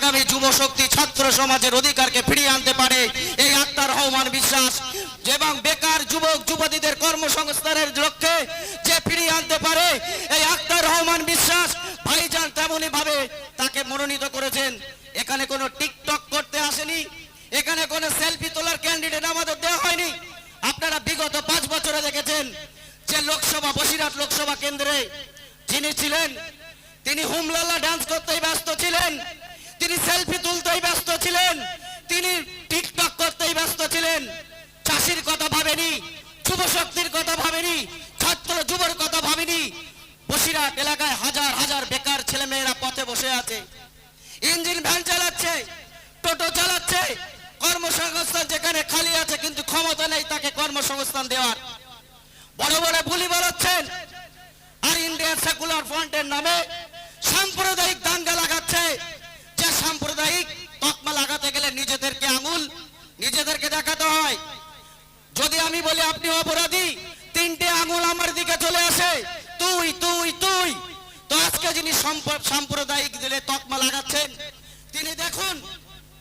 আগামী যুব শক্তি ছাত্র সমাজের অধিকারকে ফিরিয়ে আনতে পারে এই আক্তার রহমান বিশ্বাস, এবং বেকার যুবক যুবতীদের কর্মসংস্থানের লক্ষ্যে যে ফিরিয়ে আনতে পারে এই আক্তার রহমান বিশ্বাস ভাইজান তেমনি ভাবে তাকে মনোনীত করেছেন। এখানে কোনো টিকটক করতে আসেনি, এখানে কোনো সেলফি তোলার ক্যান্ডিডেট আমাদের দেওয়া হয়নি। আপনারা বিগত 5 বছরে দেখেছেন যে লোকসভা বসিরহাট লোকসভা কেন্দ্রে যিনি ছিলেন তিনি হুমলাল্লা ডান্স করতেই ব্যস্ত ছিলেন, তিনি সেলফি তুলতেই ব্যস্ত ছিলেন, তিনি টিকটক করতেই ব্যস্ত ছিলেন। চাষির কথা ভাবেনি, যুব শক্তির কথা ভাবেনি, ছাত্র যুবর কথা ভাবেনি। বসিরহাট এলাকায় হাজার হাজার বেকার ছেলেমেয়েরা পথে বসে আছে, ইঞ্জিন ভ্যান চালাচ্ছে, টোটো চালাচ্ছে, কর্মসংস্থান যেখানে খালি আছে কিন্তু ক্ষমতা নেই তাকে কর্মসংস্থান দেওয়ার। বড় বড় বুলি বলাচ্ছেন আর ইন্ডিয়ান সেকুলার ফ্রন্টের নামে সাম্প্রদায়িক দাঙ্গা লাগাচ্ছে। যে সাম্প্রদায়িক তকমা লাগাতে গেলে নিজেদেরকে আঙুল নিজেদেরকে দেখাতে হয়। যদি আমি বলি আপনি অপরাধী, 3টে আঙুল আমার দিকে চলে আসে, তুই তুই তুই। তো আজকে যিনি সাম্প্রদায়িক দিলে তকমা লাগাচ্ছেন তিনি দেখুন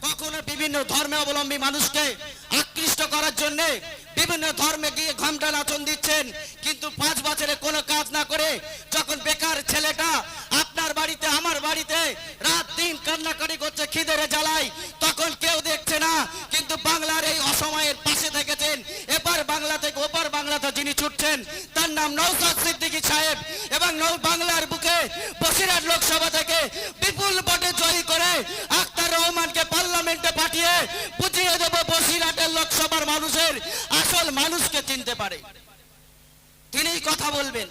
কখনো বিভিন্ন ধর্মে অবলম্বী মানুষকে আকৃষ্ট করার জন্য বিভিন্ন ধর্মে গিয়ে ঘণ্টা নাচন দিচ্ছেন, কিন্তু 5 বছরে কোনো কাজ না করে যখন বেকার ছেলেটা আপনার বাড়িতে আমার বাড়িতে রাত দিন কান্নাকাটি করছে খিদের জ্বালায়, তখন কেউ দেখছে না। কিন্তু বাংলার এই অসময়ের পাশে থেকেছেন। এপার বাংলা থেকে ওপার বাংলাতে যিনি ছুটছেন তার নাম নওশাদ সিদ্দিকী সাহেব, এবং বাংলার বুকে বসিরহাট লোকসভা থেকে বিপুল ভোটে জয়ী করে আক্তার রহমানকে পার্লামেন্টে পাঠিয়ে বুঝিয়ে দেব বসিরহাটের লোকসভার মানুষের আসল মানুষকে চিনতে পারে। তিনিই কথা বলবেন।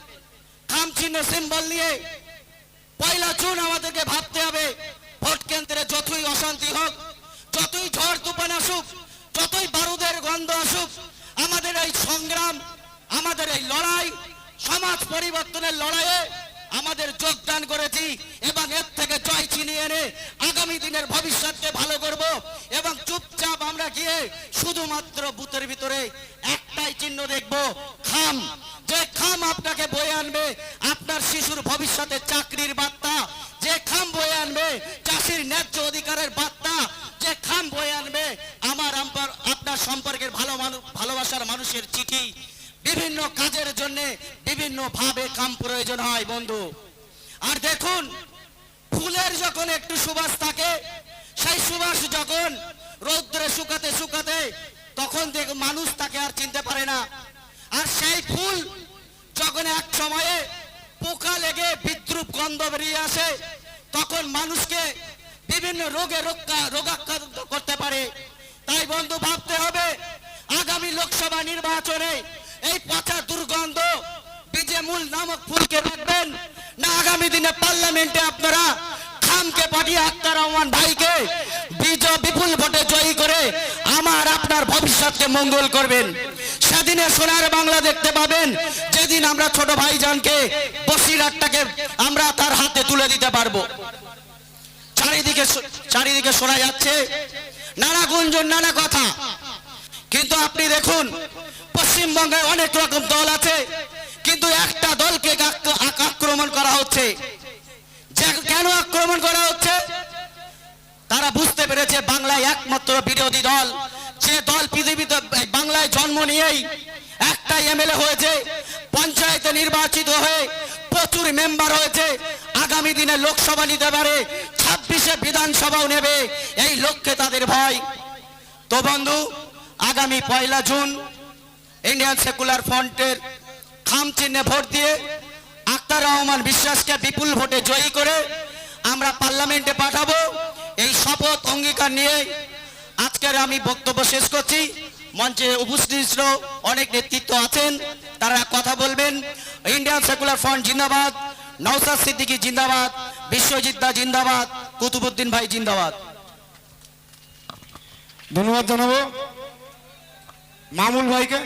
খাম চিহ্ন সিম্বল নিয়ে 1 জুন আমাদেরকে ভাবতে হবে। ভোট কেন্দ্রে যতই অশান্তি হোক, যতই ঝড় তুফান আসুক, যতই বারুদের গন্ধ আসুক, আমাদের এই সংগ্রাম, আমাদের এই লড়াই, সমাজ পরিবর্তনের লড়াইয়ে আমাদের যোগদান করেছি এবং এর থেকে জয় ছিনিয়ে এনে আগামী দিনের ভবিষ্যৎকে ভালো করব। এবং চুপচাপ আমরা গিয়ে শুধুমাত্র বুথের ভিতরে একটাই চিহ্ন দেখব, খাম। যে খাম আপনাকে বয়ে আনবে আপনার শিশুর ভবিষ্যতের চাকরির বার্তা, যে খাম বয়ে আনবে চাষির ন্যায্য অধিকারের বার্তা, যে খাম বয়ে আনবে আমার আপনার সম্পর্কের ভালোবাসার মানুষের চিঠি। বিভিন্ন কাজের জন্য বিভিন্ন ভাবে খাম প্রয়োজন হয় বন্ধু। আর দেখুন ফুলের যখন একটু সুবাস থাকে, সেই সুবাস যখন রৌদ্রে শুকাতে শুকাতে তখন মানুষ তাকে আর চিনতে পারে না। আর সেই ফুল যখন এক সময়ে পোকা লেগে বিদ্রুপ গন্ধ বেরিয়ে আসে তখন মানুষকে বিভিন্ন রোগে রোগাক্রান্ত করতে পারে। তাই বন্ধু ভাবতে হবে আগামী লোকসভা নির্বাচনে এই পচা দুর্গন্ধ বীজে মূল নামক ফুলকে রাখবেন না আগামী দিনে পার্লামেন্টে আপনারা খামকে পাঠিয়ে আক্তার রহমান ভাইকে বিপুল ভোটে জয়ী করে আমার আপনার ভবিষ্যৎকে মঙ্গল করবেন। সেদিনে সোনার বাংলা দেখতে পাবেন, যেদিন আমরা ছোট ভাইজানকে বসিরহাটটাকে আমরা তার হাতে তুলে দিতে পারবো। চারিদিকে শোনা যাচ্ছে নানা গুঞ্জন, নানা কথা, কিন্তু আপনি দেখুন পশ্চিমবঙ্গে অনেক রকম দল আছে, কিন্তু একটা দলকে আক্রমণ করা হচ্ছে। কেন আক্রমণ করা হচ্ছে? তারা বুঝতে পেরেছে বাংলায় একমাত্র বিরোধী দল, যে দল পৃথিবীতে বাংলায় জন্ম নিয়েই একটা এমএলএ হয়েছে, পঞ্চায়েতে নির্বাচিত হয়ে প্রচুর মেম্বার হয়েছে, আগামী দিনে লোকসভা নিতে পারে, 26-এ বিধানসভাও নেবে, এই লক্ষ্যে তাদের ভয়। তো বন্ধু আগামী 1 জুন ইন্ডিয়ান সেকুলার ফ্রন্টের খাম চিহ্নে ভোট দিয়ে আক্তার রহমান বিশ্বাসকে বিপুল ভোটে জয়ী করে আমরা পার্লামেন্টে পাঠাবো। এই শপথ অঙ্গীকার নিয়ে আজকের আমি বক্তব্য শেষ করছি। মঞ্চে উপস্থিত অনেক নেতৃত্ব আছেন, তারা কথা বলবেন। ইন্ডিয়ান সেকুলার ফ্রন্ট জিন্দাবাদ, নওশাদ সিদ্দিকী জিন্দাবাদ, বিশ্বজিৎ দা জিন্দাবাদ, কুতুবুদ্দিন ভাই জিন্দাবাদ। ধন্যবাদ জানাবো মামুল ভাইকে।